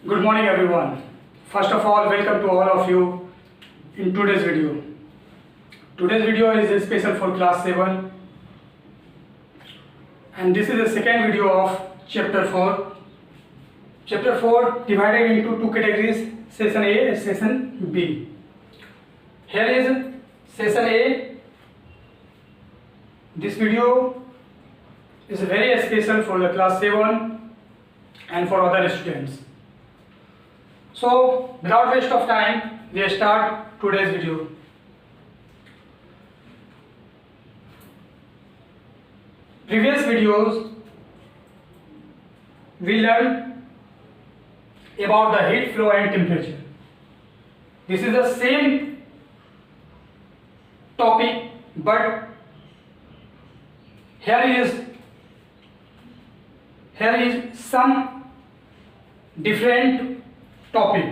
Good morning everyone. First of all, welcome to all of you in today's video. Today's video is special for class 7 and this is the second video of chapter 4. Chapter 4 divided into two categories, session A and session B. Here is session A. This video is very special for the class 7 and for other students. So, without waste of time, we start today's video. Previous videos, we learned about the heat flow and temperature. This is the same topic, but here is some different topic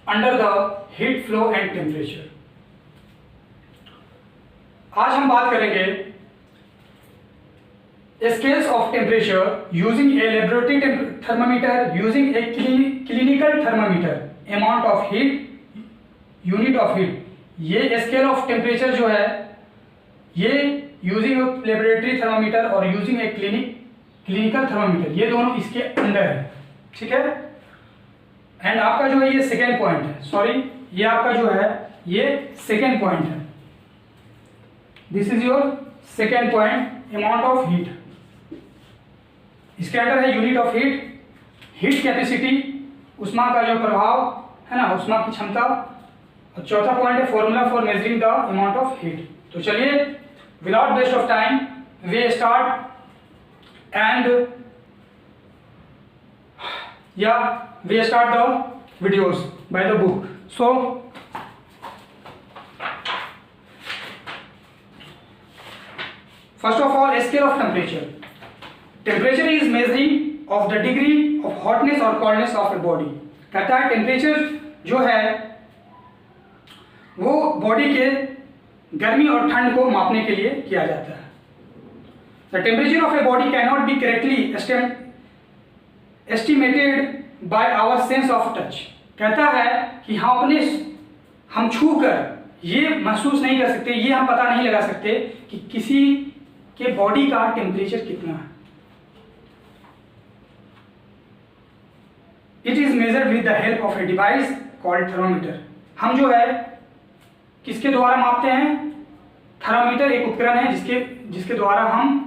under the heat flow and temperature. आज हम बात करेंगे scales of temperature using a laboratory thermometer, using a clinical thermometer, amount of heat, unit of heat. ये scale of temperature जो है ये using a laboratory thermometer और using a clinical thermometer, ये दोनों इसके अंदर है, ठीक है। एंड आपका जो है ये सेकेंड पॉइंट है, सॉरी ये आपका जो है ये सेकेंड पॉइंट है। This is your second point, amount of heat. इसके अंदर है unit of heat, heat capacity, ऊष्मा का जो प्रभाव है ना, ऊष्मा की क्षमता। और चौथा पॉइंट है formula for measuring the amount of heat. तो चलिए without waste of time we start and we start the videos by the book. So first of all, scale of temperature. Temperature is measuring of the degree of hotness or coldness of a body. कहता है temperature जो है वो body के गर्मी और ठंड को मापने के लिए किया जाता है। The temperature of a body cannot be correctly estimated by our sense of touch. कहता है कि हम छू कर ये महसूस नहीं कर सकते, ये हम पता नहीं लगा सकते कि किसी के बॉडी का टेम्परेचर कितना है। It is measured with the help of a device called thermometer. हम जो है किसके द्वारा मापते हैं? थर्मोमीटर एक उपकरण है जिसके द्वारा हम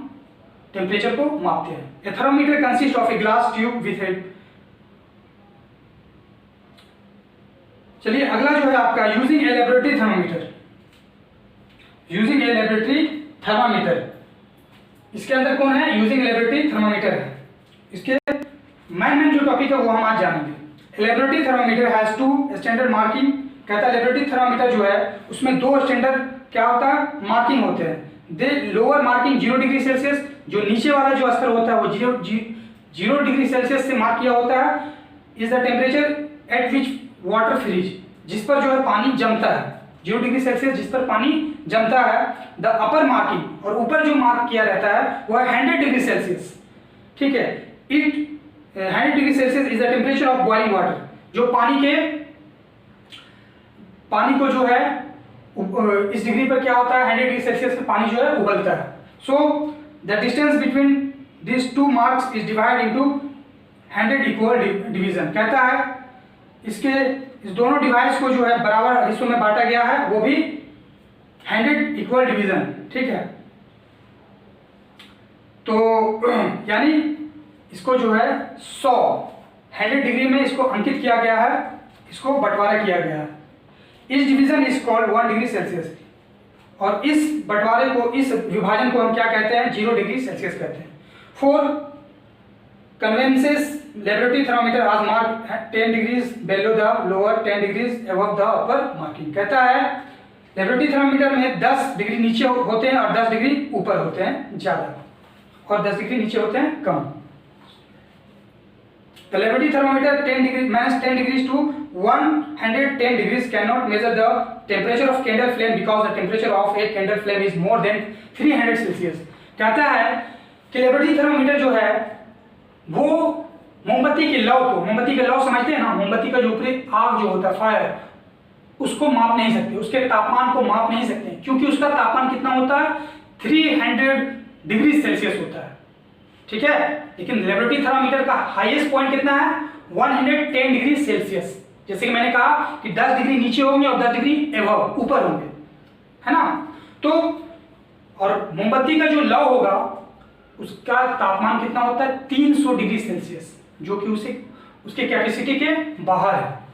टेम्परेचर को मापते हैं। A thermometer consist of a glass tube with a, चलिए अगला जो है आपका using a laboratory thermometer. Using a laboratory thermometer, इसके अंदर कौन है? यूजिंग लेबोरेटरी थर्मोमीटर है। इसके मेन जो टॉपिक है वो हम आज जानेंगे। Laboratory thermometer has two standard marking. कहता है लेबोरेटरी थर्मोमीटर जो है उसमें दो स्टैंडर्ड क्या होता है? मार्किंग होते हैं। दे लोअर मार्किंग 0 डिग्री सेल्सियस, जो नीचे वाला जो स्तर होता है वो 0 डिग्री सेल्सियस से मार्क किया होता है। Is the temperature at which water freeze, जिस पर जो है पानी जमता है, 0 डिग्री सेल्सियस जिस पर पानी जमता है। द अपर मार्किंग, और ऊपर जो मार्क किया रहता है वो है 100 डिग्री सेल्सियस, ठीक है। 100 degree Celsius is the temperature of boiling water, जो पानी को जो है इस डिग्री पर क्या होता है? 100 डिग्री सेल्सियस पे पानी जो है उबलता है। So the distance between this two marks is divide into 100 equal division. कहता है इस दोनों डिवाइस को जो है बराबर हिस्सों में बांटा गया है, वो भी 100 इक्वल डिवीजन, ठीक है। तो यानी इसको जो है 100 डिग्री में इसको अंकित किया गया है, इसको बंटवारा किया गया है। इस division is called 1 degree Celsius, और इस बंटवारे को, इस विभाजन को हम क्या कहते हैं? 0 डिग्री सेल्सियस कहते हैं। फॉर कन्वेंसेस लेबोरेटरी थर्मोमीटर आज mark 10 degrees bellow the lower, 10 degrees above the upper marking. कहता है लेबोरेटरी थर्मोमीटर में 10 डिग्री नीचे होते हैं और 10 डिग्री ऊपर होते हैं ज़्यादा, और 10 डिग्री नीचे होते हैं कम। The laboratory thermometer 10 degree minus 10 degrees to 110 degrees cannot measure the temperature of candle flame because the temperature of a candle flame is more than 300 Celsius। कहता है कि लेबोरेटरी थर्मोमीटर जो है वो मोमबत्ती के लौ को, मोमबत्ती के लौ समझते हैं ना, मोमबत्ती का जो ऊपरी आग जो होता है फायर, उसको माप नहीं सकते, उसके तापमान को माप नहीं सकते, क्योंकि उसका तापमान कितना होता है 300 डिग्री सेल्सियस होता है, ठीक है। लेकिन लेबोरेटरी थर्मामीटर का हाईएस्ट पॉइंट कितना है 110 डिग्री सेल्सियस। जैसे कि मैंने कहा कि 10 डिग्री नीचे होंगे और 10 डिग्री एबव ऊपर होंगे, है ना। तो और मोमबत्ती का जो लौ होगा उसका तापमान कितना होता है 300 डिग्री सेल्सियस, जो कि उसके कैपेसिटी के बाहर है।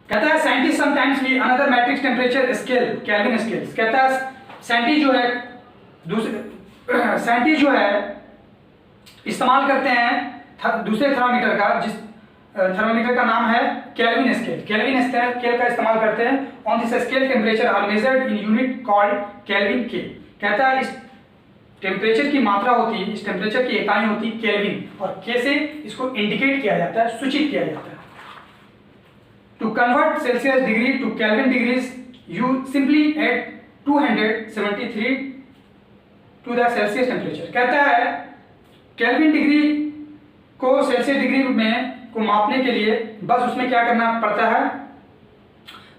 कहता है scientist sometimes we another matrix temperature scale Kelvin scale. कहता है साइंटिस्ट जो है इस्तेमाल करते हैं दूसरे थर्मामीटर का, जिस थर्मामीटर का नाम है केल्विन स्केल। केल्विन स्केल का इस्तेमाल करते हैं। On this scale temperature are measured in unit called Kelvin K. कहता है इस टेम्परेचर की मात्रा होती है, इस टेम्परेचर की इकाई होती है केल्विन, और के से इसको इंडिकेट किया जाता है, सूचित किया जाता है। To convert Celsius degree to Kelvin degrees, you simply add 273 to the Celsius temperature। कहता है केल्विन डिग्री को सेल्सियस डिग्री में को मापने के लिए बस उसमें क्या करना पड़ता है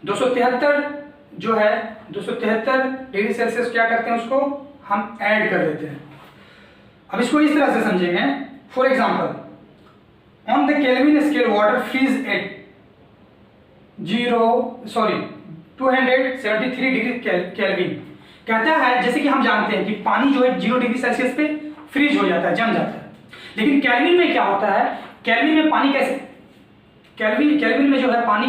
273 जो है 273 डिग्री सेल्सियस क्या करते हैं उसको हम ऐड कर देते हैं। अब इसको इस तरह से समझेंगे। For example on the Kelvin scale water freeze at 273 degree Kelvin. कहता है जैसे कि हम जानते हैं कि पानी जो है 0 डिग्री सेल्सियस पे फ्रीज हो जाता है, जम जाता है। लेकिन केल्विन में क्या होता है, केल्विन में पानी कैसे, केल्विन में जो है पानी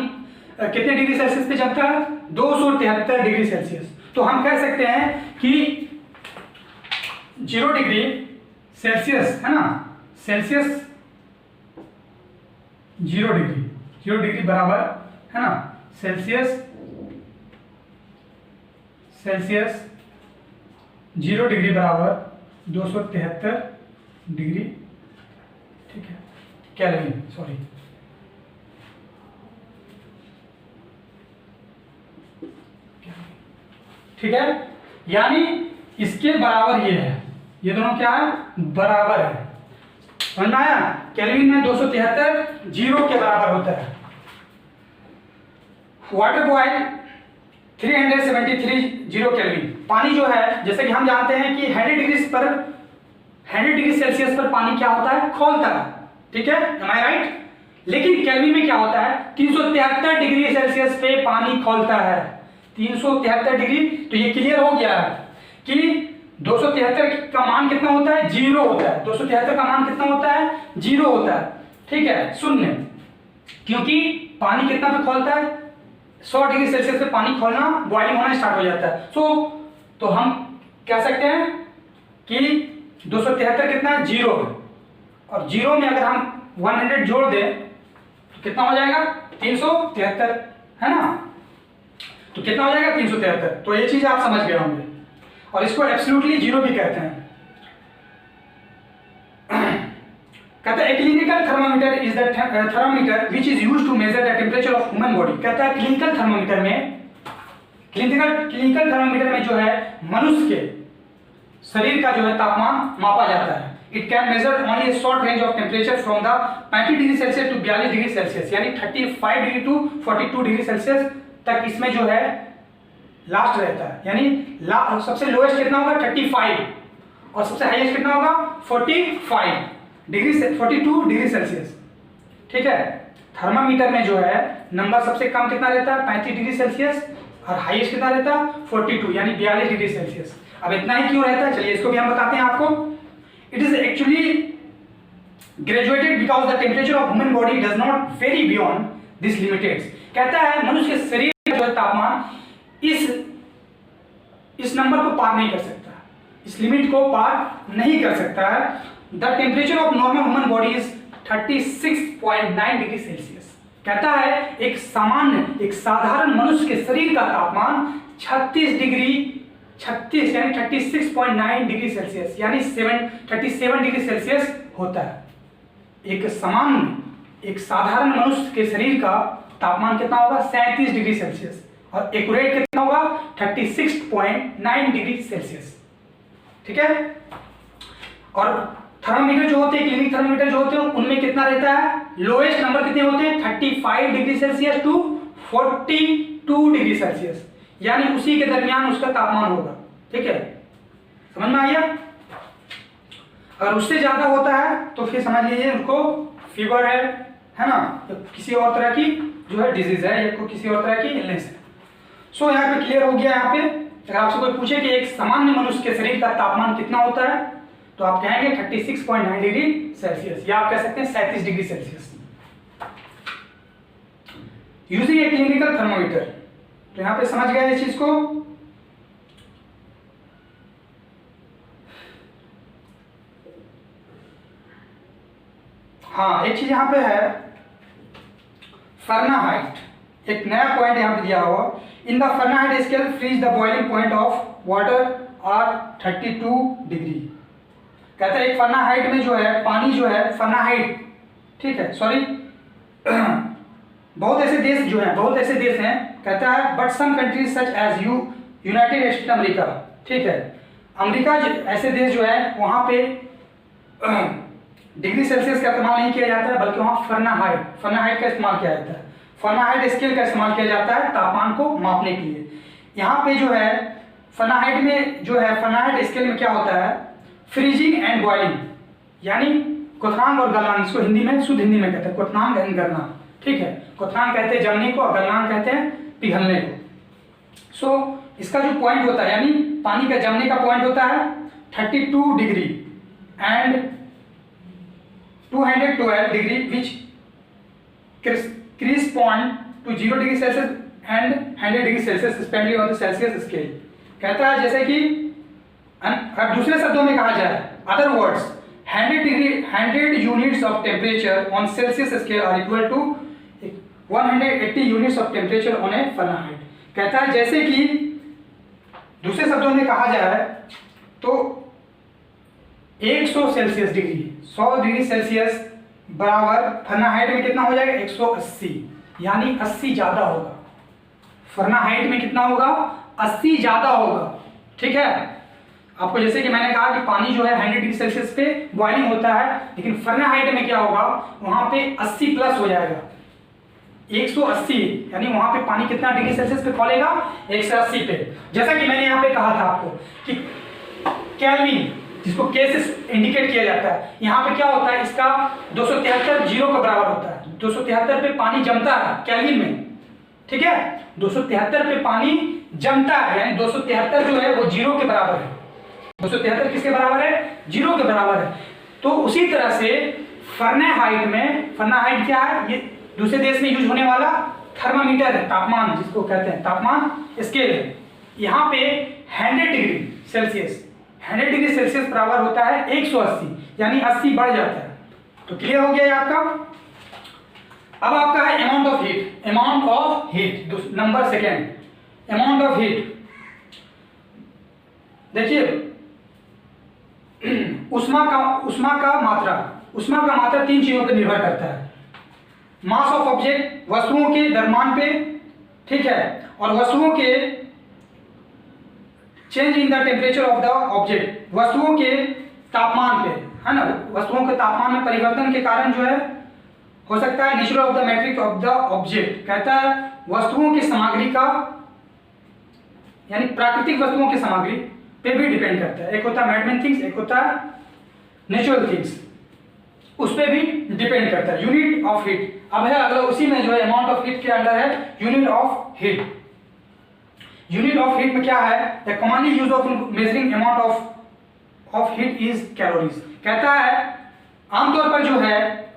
कितने डिग्री सेल्सियस पे जमता है 273 डिग्री सेल्सियस। तो हम कह सकते हैं कि 0 डिग्री सेल्सियस है ना, सेल्सियस 0 डिग्री बराबर है ना सेल्सियस 0 डिग्री बराबर 273 डिग्री, ठीक है, केल्विन, सॉरी। ठीक है, यानी इसके बराबर ये है, ये दोनों क्या है बराबर है, समझ में आया। केल्विन में 273 0 के बराबर होता है। Water boil 373 0 Kelvin. पानी जो है जैसे कि हम जानते हैं कि 100 डिग्री सेल्सियस पर पानी क्या होता है खौलता है, ठीक है, एम आई राइट। लेकिन केल्विन में क्या होता है 373 डिग्री सेल्सियस पे पानी खौलता है, 373 डिग्री। तो ये क्लियर हो गया कि 273 का मान कितना होता है 0 होता है, 273 का मान कितना होता है 0 होता है, ठीक है, शून्य। क्योंकि पानी कितना पे खौलता है 100 डिग्री सेल्सियस पे पानी खोलना बॉइलिंग होना स्टार्ट हो जाता है। तो हम कह सकते हैं कि 273 कितना है 0 है, और 0 में अगर हम 100 जोड़ दें तो कितना हो जाएगा 373, है ना। तो कितना हो जाएगा 373। तो ये चीज आप समझ गए होंगे, और इसको एब्सोल्युटली 0 भी कहते हैं। कहता है clinical thermometer is the thermometer which is used to measure the temperature of human body. कहता है क्लिनिकल थर्मामीटर में जो है मनुष्य के शरीर का जो है तापमान मापा जाता है। It can measure only short range of temperature from the 35 degree Celsius to 42 degree Celsius, यानी 35 डिग्री टू 42 डिग्री सेल्सियस तक इसमें जो है लास्ट रहता है। यानी सबसे लोएस्ट कितना होगा 35 और सबसे हाईएस्ट कितना होगा 42 डिग्री सेल्सियस, ठीक है। थर्मामीटर में जो है नंबर सबसे कम कितना रहता है 35 डिग्री सेल्सियस, और हाईएस्ट कितना रहता है 42 यानी 42 डिग्री सेल्सियस। अब इतना ही क्यों रहता है चलिए इसको भी हम बताते हैं आपको। It is actually graduated because the temperature of human body does not very beyond this limiteds. कहता है मनुष्य के शरीर का जो तापमान इस नंबर को पार नहीं कर सकता, इस लिमिट को पार नहीं कर सकता है। The temperature of normal human body is 36.9 degree Celsius. कहता है एक साधारण मनुष्य के शरीर का तापमान 36 यानी 36.9 डिग्री सेल्सियस यानी 37 डिग्री सेल्सियस होता है। एक साधारण मनुष्य के शरीर का तापमान कितना होगा 37 डिग्री सेल्सियस, और एक्यूरेट कितना होगा 36.9 डिग्री सेल्सियस, ठीक है। और थर्मामीटर जो होते हैं, क्लिनिक थर्मामीटर जो होते हैं, उनमें कितना रहता है, लोएस्ट नंबर कितने होते हैं, 35 degree Celsius to 42 degree Celsius, यानी उसी के दरमियान उसका तापमान होगा, ठीक है, समझ में आ गया। अगर उससे ज्यादा होता है तो फिर समझ लीजिए उनको फीवर है ना, किसी और तरह की जो है डिजीज है, या किसी और तरह की इलनेस है। सो यहाँ पे क्लियर हो गया। यहाँ पे अगर आपसे कोई पूछे कि एक सामान्य मनुष्य के शरीर का तापमान कितना होता है, तो आप कहेंगे 36.9 डिग्री सेल्सियस, या आप कह सकते हैं 37 degree Celsius. Using a clinical thermometer, तो यहाँ पे समझ गए इस चीज को। हाँ, एक चीज यहाँ पे है, फारेनहाइट, एक नया पॉइंट यहाँ पे दिया हुआ। In the Fahrenheit scale freeze the boiling point of water are 32 degree. कहता है एक फारेनहाइट में जो है पानी जो है, फारेनहाइट, ठीक है, सॉरी बहुत ऐसे देश हैं, कहता है but some countries such as United State America, ठीक है, अमेरिका ऐसे देश जो है वहाँ पे डिग्री सेल्सियस का इस्तेमाल नहीं किया जाता है, बल्कि वहाँ फारेनहाइट का इस्तेमाल किया जाता है। फारेनहाइट स्केल का इस्तेमाल किया जाता है तापमान को मापने के लिए। यहाँ पे जो है फारेनहाइट में जो है, फारेनहाइट स्केल में क्या होता है, फ्रीजिंग एंड बॉइलिंग, यानी क्वथनांक और गलनांक, इसको हिंदी में शुद्ध हिंदी में कहते हैं क्वथनांक एंड गलनांक, ठीक है। क्वथनांक कहते हैं जमने को और गलनांक कहते हैं पिघलने को। सो इसका जो पॉइंट होता है, यानी पानी का जमने का पॉइंट होता है 32 degree and 212 degree which correspond to 0 degree Celsius and 100 degree Celsius respectively on the Celsius scale. कहता है जैसे कि दूसरे शब्दों में कहा जाए, other words 100 units of temperature on Celsius scale are equal to 180 units of temperature on a Fahrenheit. कहता है जैसे कि दूसरे शब्दों में कहा जाए तो 100 सेल्सियस डिग्री, 100 डिग्री सेल्सियस बराबर फारेनहाइट में कितना हो जाएगा, 180, यानी 80 ज्यादा होगा। फारेनहाइट में कितना होगा, 80 ज्यादा होगा, ठीक है। आपको जैसे कि मैंने कहा कि पानी जो है 100 डिग्री सेल्सियस पे बॉइलिंग होता है, लेकिन फारेनहाइट में क्या होगा, वहां पे 80 प्लस हो जाएगा, 180, यानी वहां पे पानी कितना डिग्री सेल्सियस पे खोलेगा, 180 पे। जैसा कि मैंने यहाँ पे कहा था आपको कि केल्विन, जिसको के से इंडिकेट किया जाता है, यहाँ पे क्या होता है, इसका 273 जीरो के बराबर होता है। 273 पे पानी जमता है केल्विन में, ठीक है, 273 पे पानी जमता है, यानी 273 जो है वो जीरो के बराबर है। 273 किसके बराबर है, जीरो के बराबर है। तो उसी तरह से फारेनहाइट में, फारेनहाइट क्या है, ये दूसरे देश में यूज होने वाला थर्मामीटर है, तापमान जिसको कहते हैं, तापमान स्केल है। यहाँ पे 100 डिग्री सेल्सियस, 100 डिग्री सेल्सियस बराबर होता है 180, यानी 80 बढ़ जाता है। तो क्लियर हो गया ये आपका। अब आपका है amount of heat, amount of heat number second, amount of heat. देखिए उष्मा का मात्रा 3 चीजों पर निर्भर करता है, मास ऑफ ऑब्जेक्ट, वस्तुओं के द्रव्यमान पे, ठीक है, और वस्तुओं के change in the temperature of the object, वस्तुओं के तापमान पे, है ना, वस्तुओं के तापमान में परिवर्तन के कारण जो है हो सकता है nature of the matrix of the object. कहता है वस्तुओं की सामग्री का, यानी प्राकृतिक वस्तुओं की सामग्री पे भी डिपेंड करता है। एक होता है मैन-मेड थिंग्स, एक होता है नेचुरल थिंग्स, उस पर भी डिपेंड करता है। यूनिट ऑफ हीट, अब है अगला उसी में जो है अमाउंट ऑफ हीट के अंडर है unit of heat. Unit of heat में क्या है, the commonly use of measuring amount of heat is calories. कहता है आमतौर पर जो है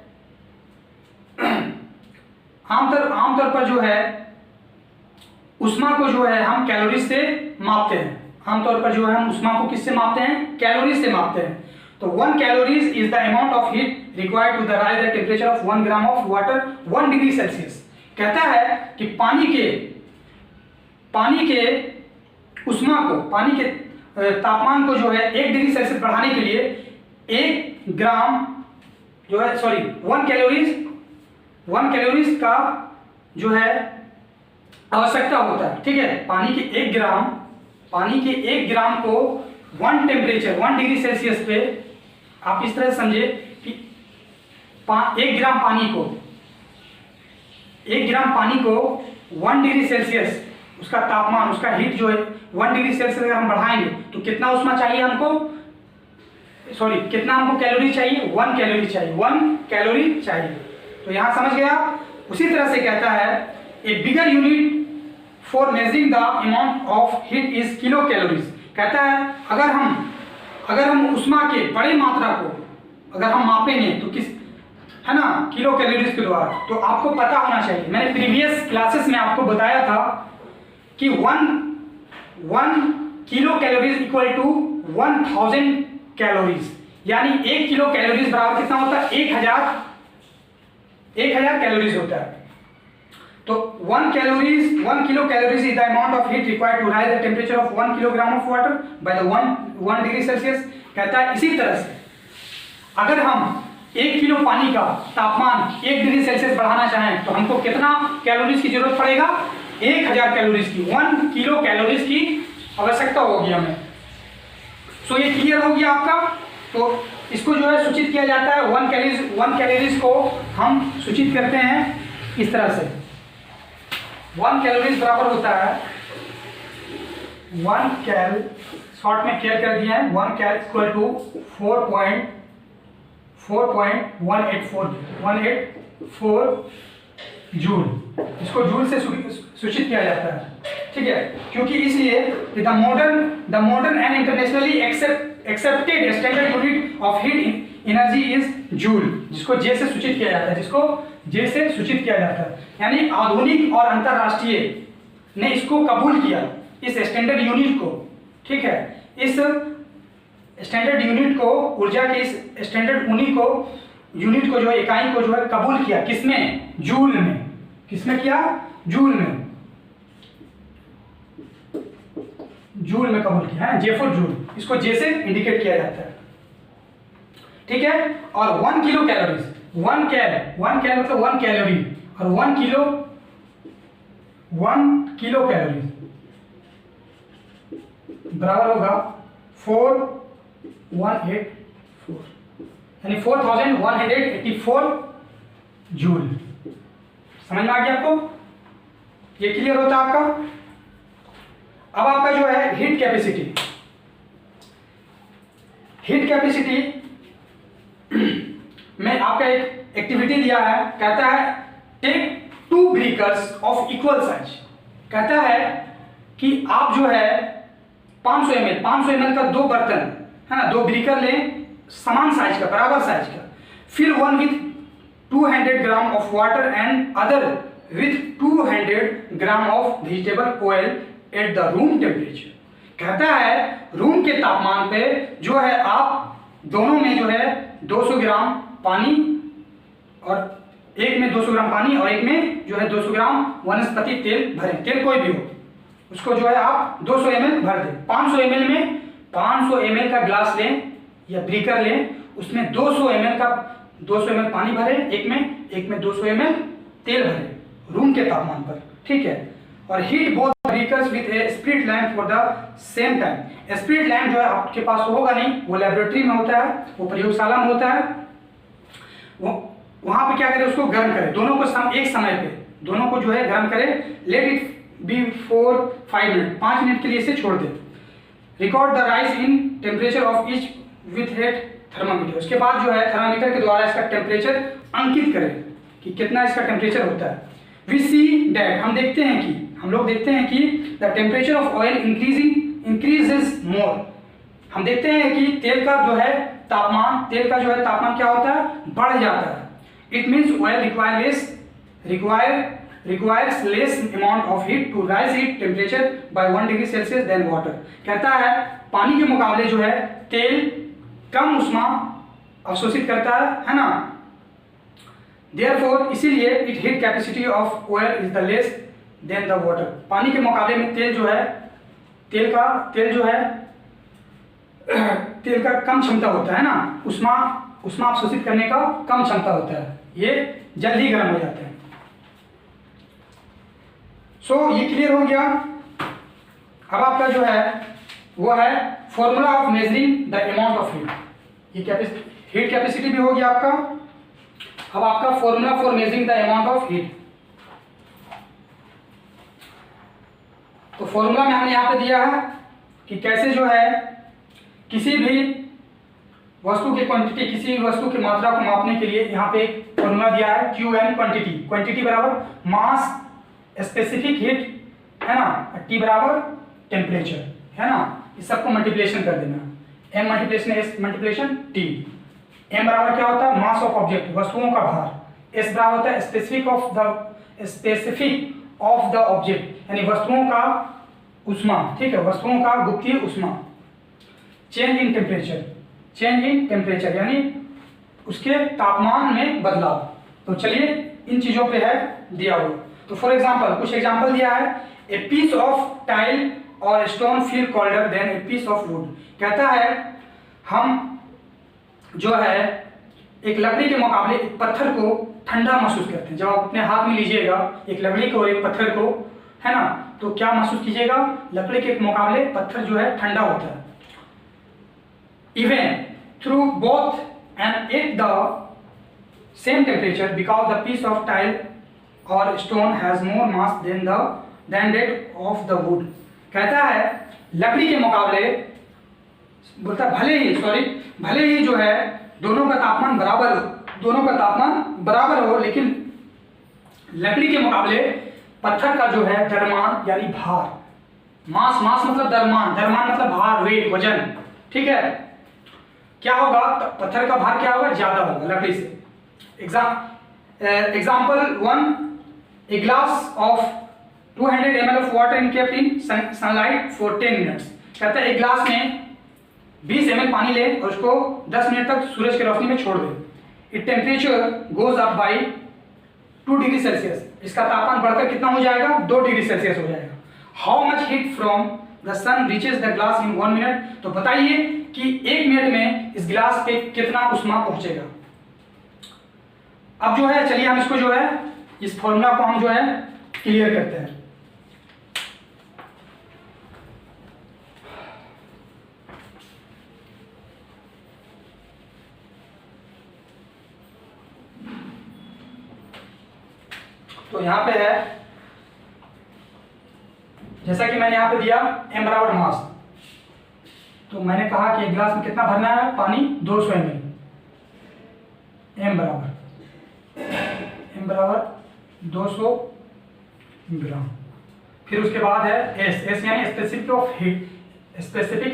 आमतौर पर जो है उष्मा को जो है हम कैलोरीज से मापते हैं। आमतौर पर जो है हम उष्मा को किससे मापते हैं, कैलोरीज से मापते हैं। तो 1 calories is the amount of heat required to the rise the temperature of 1 gram of water 1 degree Celsius. कहता है कि पानी के उष्मा को, पानी के तापमान को जो है 1 डिग्री सेल्सियस बढ़ाने के लिए 1 ग्राम जो है, सॉरी 1 कैलोरीज का जो है आवश्यकता होता है, ठीक है। पानी के 1 ग्राम को 1 टेम्परेचर 1 डिग्री सेल्सियस पे आप इस तरह से समझे कि 1 ग्राम पानी को 1 डिग्री सेल्सियस उसका तापमान, उसका हीट जो है 1 डिग्री सेल्सियस अगर हम बढ़ाएंगे तो कितना उष्मा चाहिए हमको, सॉरी कितना हमको कैलोरी चाहिए, 1 कैलोरी चाहिए, 1 कैलोरी चाहिए। तो यहां समझ गया। उसी तरह से कहता है a bigger unit for measuring the amount of heat is kilo calories. कहता है अगर हम उष्मा के बड़े मात्रा को अगर हम मापेंगे तो किस, है ना, किलो कैलोरीज के द्वारा। तो आपको पता होना चाहिए, मैंने प्रीवियस क्लासेस में आपको बताया था कि 1 kilo calories equal to 1000 calories, यानी 1 किलो कैलोरीज बराबर कितना होता है, 1000 कैलोरीज होता है। तो 1 kilo calories is the amount of heat required to rise the temperature of 1 kilogram of water by the 1 degree Celsius. कहता है इसी तरह से अगर हम 1 किलो पानी का तापमान 1 डिग्री सेल्सियस बढ़ाना चाहें तो हमको कितना कैलोरीज की जरूरत पड़ेगा, 1000 कैलोरीज की, 1 किलो कैलोरीज की आवश्यकता होगी हमें। सो ये क्लियर हो गया आपका। तो इसको जो है सूचित किया जाता है 1 कैलोरीज को हम सूचित करते हैं इस तरह से। 1 कैलोरीज बराबर होता है 1 कैल, शॉर्ट में कैल कर दिया है, 1 कैल इक्वल टू 4.184 जूल। इसको जूल से सूचित किया जाता है, ठीक है, क्योंकि इसलिए the modern and internationally accepted standard unit of heat energy is joule, जिसको जे से सूचित किया जाता है, यानी आधुनिक और अंतरराष्ट्रीय ने इसको कबूल किया, इस स्टैंडर्ड यूनिट को, ठीक है, इस स्टैंडर्ड यूनिट को, ऊर्जा के इस स्टैंडर्ड यूनिट को जो है, इकाई को जो है कबूल किया, किसमें, जूल में। किसमें किया, जूल में कबूल किया है, जे फॉर जूल, इसको जे से इंडिकेट किया जाता है, ठीक है। और 1 किलो कैलोरीज, 1 कैल मतलब 1 कैलोरी, और 1 किलो कैलोरीज बराबर होगा 4184, यानी 4184 जूल। समझ में आ गया आपको, ये क्लियर होता है आपका। अब आपका जो है हीट कैपेसिटी में आपका एक एक्टिविटी दिया है, कहता है take 2 beakers of equal size. कहता है कि आप जो है 500 ml का 2 बर्तन, है ना, 2 बीकर लें समान साइज का, बराबर साइज का, फिर 1 with 200 gram of water and other with 200 gram of vegetable oil at the room temperature. कहता है रूम के तापमान पे जो है आप दोनों में जो है 200 ग्राम पानी, और एक में 200 ग्राम पानी और एक में जो है 200 ग्राम वनस्पति तेल भरें, तेल कोई भी हो, उसको जो है आप 200 ml भर दें। 500 ml में 500 ml का ग्लास लें या ब्रीकर लें, उसमें 200 ml पानी भरें, एक में 200 ml तेल भरें रूम के तापमान पर, ठीक है। और heat both beakers with a spirit lamp for the same time. Spirit lamp जो है आपके पास होगा नहीं, वो लेबोरेटरी में होता है, वो प्रयोगशाला में होता है, वो वहां पे क्या करें, उसको गर्म करें, दोनों को एक समय पे दोनों को जो है गर्म करें। Let it be for 5 minute, 5 minute के लिए इसे छोड़ दें। Record the rise in temperature of each with head thermometer. उसके बाद जो है थर्मामीटर के द्वारा इसका टेम्परेचर अंकित करें कि कितना इसका टेम्परेचर होता है। वी सी दैट, हम लोग देखते हैं कि the temperature of oil increases more. हम देखते हैं कि तेल का जो है तापमान क्या होता है, बढ़ जाता है। It means oil requires less amount of heat to rise its temperature by 1 degree Celsius than water। कहता है पानी के मुकाबले जो है तेल कम ऊष्मा अवशोषित करता है ना। Therefore इसीलिए its heat capacity of oil is the less than the water। पानी के मुकाबले में तेल का कम क्षमता होता है ना, ऊष्मा अवशोषित करने का कम क्षमता होता है, ये जल्दी गर्म हो जाते हैं। सो ये क्लियर हो गया। अब आपका जो है वो है formula of measuring the amount of heat. ये हीट कैपेसिटी भी हो गया आपका। अब आपका formula for measuring the amount of heat, तो फॉर्मूला में हमने यहाँ पे दिया है कि कैसे जो है किसी भी वस्तु की क्वांटिटी, किसी भी वस्तु की मात्रा को मापने के लिए यहाँ पे एक फॉर्मूला दिया है QM क्वांटिटी। क्वांटिटी बराबर मास स्पेसिफिक हीट है ना, T बराबर टेम्परेचर है ना, इस सबको मल्टीप्लिकेशन कर देना, M multiplication S multiplication T। M बराबर क्या होता है, मास ऑफ ऑब्जेक्ट, वस्तुओं का भार। S बराबर होता है स्पेसिफिक ऑफ द ऑब्जेक्ट, यानी वस्तुओं का उष्मा, ठीक है, वस्तुओं का गुप्तीय उष्मा। Change in temperature, change in temperature यानी उसके तापमान में बदलाव। तो चलिए इन चीजों पे है दिया हुआ। तो फॉर एग्जांपल कुछ एग्जांपल दिया है, ए पीस ऑफ टाइल और stone feel colder than a piece of wood. कहता है हम जो है एक लकड़ी के मुकाबले एक पत्थर को ठंडा महसूस करते हैं। जब आप अपने हाथ में लीजिएगा एक लकड़ी को, एक पत्थर को, है ना, तो क्या महसूस कीजिएगा, लकड़ी के मुकाबले पत्थर जो है ठंडा होता है। Even through both and at the same temperature because the piece of tile और stone has more mass than that of the wood. कहता है लकड़ी के मुकाबले, बोलता भले ही जो है दोनों का तापमान बराबर हो, लेकिन लकड़ी के मुकाबले पत्थर का जो है द्रव्यमान यानी भार, मास मतलब द्रव्यमान मतलब भार, वेट, वजन, ठीक है, क्या होगा, पत्थर का भार क्या होगा, ज्यादा होगा लकड़ी से। Example 1, a glass of 200 ml of water in kept in sunlight for 10 minutes. कहता है एक ग्लास में 20 ml पानी ले और उसको 10 मिनट तक सूरज की रोशनी में छोड़ दे। It temperature goes up by 2 degree Celsius. इसका तापमान बढ़कर कितना हो जाएगा, 2 डिग्री सेल्सियस हो जाएगा। How much heat from the sun reaches the glass in 1 minute. तो बताइए कि 1 मिनट में इस ग्लास पे कितना उष्मा पहुंचेगा। अब जो है चलिए हम इसको जो है इस फॉर्मूला को हम जो है क्लियर करते हैं। तो यहां पे है, जैसा कि मैंने यहां पे दिया M बराबर मास, तो मैंने कहा कि एक गिलास में कितना भरना है पानी, 200 ml। M बराबर 200 ग्राम। फिर उसके बाद है S यानी स्पेसिफिक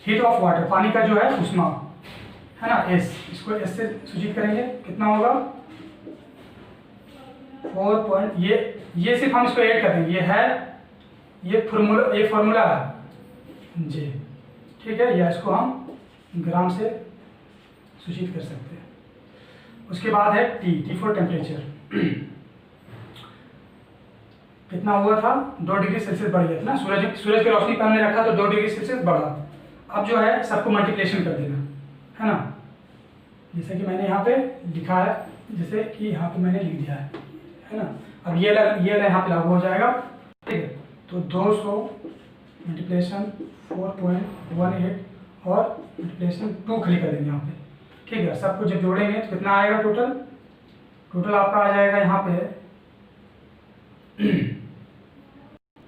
हीट ऑफ वाटर, पानी का जो है उष्मा, है ना, S, इसको S से सूचित करेंगे, कितना होगा 4 ये सिर्फ हम इसको ऐड कर देंगे, ये है ये फॉर्मूला है जी, ठीक है, या इसको हम ग्राम से सूचित कर सकते हैं। उसके बाद है T फॉर टेम्परेचर। कितना हुआ था, 2 डिग्री सेल्सियस बढ़ गया था ना, सूरज की रोशनी पर हमने रखा तो 2 डिग्री सेल्सियस बढ़ा। अब जो है सबको मल्टीप्लिकेशन कर देना, है ना, जैसे कि मैंने यहाँ पे लिखा है, जैसे कि यहाँ पे मैंने लिख दिया है ना। अब ये यहाँ पे लागू हो जाएगा, ठीक है। तो 200 मल्टीप्लिकेशन 4.18 और मल्टीप्लिकेशन 2 खाली कर देंगे यहाँ पे, ठीक है। सबको जब जोड़ेंगे तो कितना आएगा, टोटल आपका आ जाएगा यहाँ पे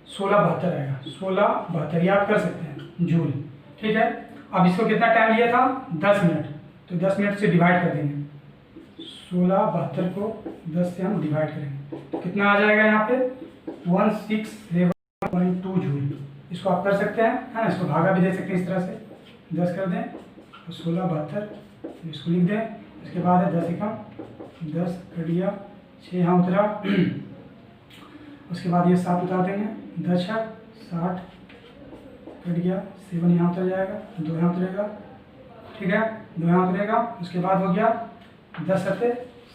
1672 आएगा, 1672 याद कर सकते हैं जूल, ठीक है। अब इसको कितना टाइम लिया था, 10 मिनट, तो 10 मिनट से डिवाइड कर देंगे, 1672 को 10 से हम डिवाइड करेंगे तो कितना आ जाएगा यहाँ पे 167.2 जूल। इसको आप कर सकते हैं, है ना, इसको भागा भी दे सकते हैं इस तरह से, 10 कर दें तो 1672, इसको लिख दें। इसके बाद है 10 एकम 10 कट गया, 6 यहाँ उतरा, उसके बाद ये 7 उतार देंगे, 10 है 60 कट गया, 7 यहाँ उतर जाएगा, 2 यहाँ उतरेगा, ठीक है, 2 यहाँ उतरेगा। उसके बाद हो गया 10 7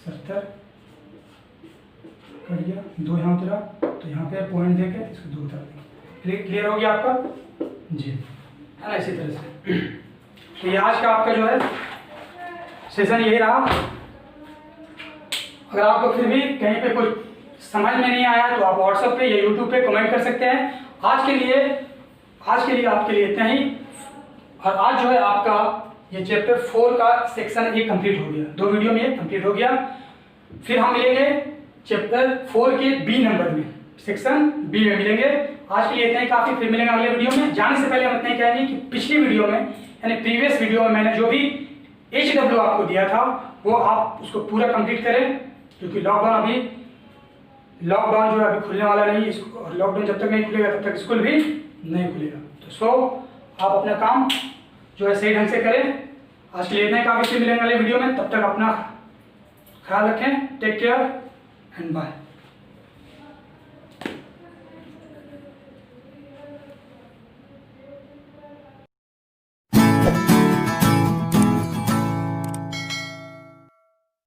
70 कट गया, 2 यहाँ उतरा, तो यहाँ पे पॉइंट देके इसको 2 उतार देंगे। क्लियर हो गया आपका जी, है ना, इसी तरह से। तो ये आज का आपका जो है सेशन यही रहा। अगर आपको फिर भी कहीं पे कुछ समझ में नहीं आया तो आप व्हाट्सएप पे या यूट्यूब पे कमेंट कर सकते हैं। आज के लिए आपके लिए इतना ही। और आज जो है आपका ये चैप्टर 4 का सेक्शन 1 कंप्लीट हो गया, 2 वीडियो में कंप्लीट हो गया। फिर हम मिलेंगे चैप्टर 4 के बी नंबर में, सेक्शन बी में मिलेंगे। आज के लिए इतना ही काफी, फिर मिलेंगे अगले वीडियो में। जाने से पहले हम इतना ही कहेंगे कि पिछली वीडियो में यानी प्रीवियस वीडियो में मैंने जो भी HW आपको दिया था वो आप उसको पूरा कंप्लीट करें, क्योंकि लॉकडाउन जो है अभी खुलने वाला नहीं, और लॉकडाउन जब तक नहीं खुलेगा तब तक स्कूल भी नहीं खुलेगा। तो आप अपना काम जो है सही ढंग से करें। आज के लिए इतना ही काफी, फिर मिलेंगे अगले वीडियो में। तब तक अपना ख्याल रखें। Take care and bye.